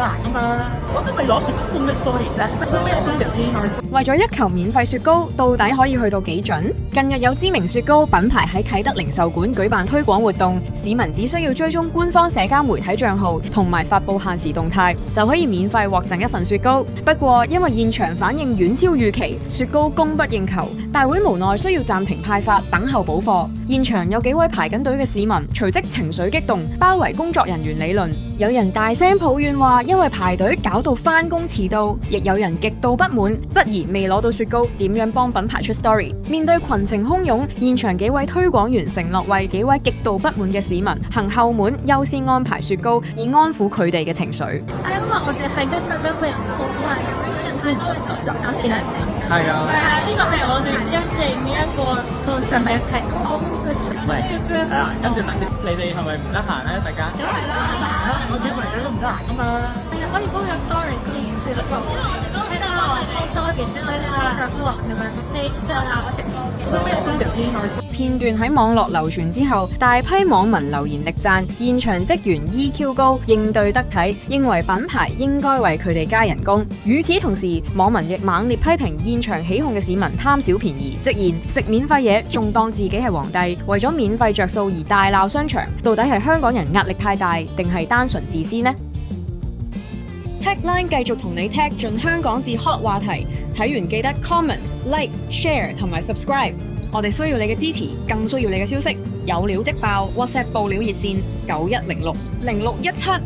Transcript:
得閒啊嘛，我都未攞雪糕嘅 story 啫，乜咩 story 先？為咗一球免費雪糕，到底可以去到幾準？近日有知名雪糕品牌喺啟德零售館舉辦推廣活動，市民只需要追蹤官方社交媒體帳號同埋發布限時動態，就可以免費獲贈一份雪糕。不過因為現場反應遠超預期，雪糕供不應求，大會無奈需要暫停派發，等候補貨。現場有幾位排緊隊嘅市民隨即情緒激動，包圍工作人員理論，有人大聲抱怨話因為排隊搞到返工遲到，亦有人極度不滿，質疑未攞到雪糕點樣幫品牌出 story。面對群情洶湧，現場幾位推廣員承諾為幾位極度不滿嘅市民行後門優先安排雪糕，以安撫佢哋嘅情緒。因為我哋係跟特登去好快咁樣，人太多嘅時候就搞事係。係啊。係啊，呢個係我哋一定呢一個路上係一齊好嘅。喂，係啊，跟住問你哋係咪唔得閒咧？大家？梗係啦，我以為你都唔得閒噶嘛。係啊，可以幫佢 story 先，其實因為我哋都喺度開 story 先啦，上網咁樣，你之後鬧我食過。咩 story 先？片段喺網絡流傳之後，大批網民留言力讚現場職員 EQ 高，應對得體，認為品牌應該為佢哋加人工。與此同時，網民亦猛烈批評現場起哄嘅市民貪小便宜，直言食免費嘢仲當自己係皇帝，為咗免費着數而大鬧商場，到底係香港人壓力太大，定係單純自私呢？Tagline 繼續同你 tag 進香港至 hot 話題，睇完記得 comment、like、share 同埋 subscribe。我哋需要你嘅支持，更需要你嘅消息。有料即爆 ，WhatsApp 報料熱線91060617。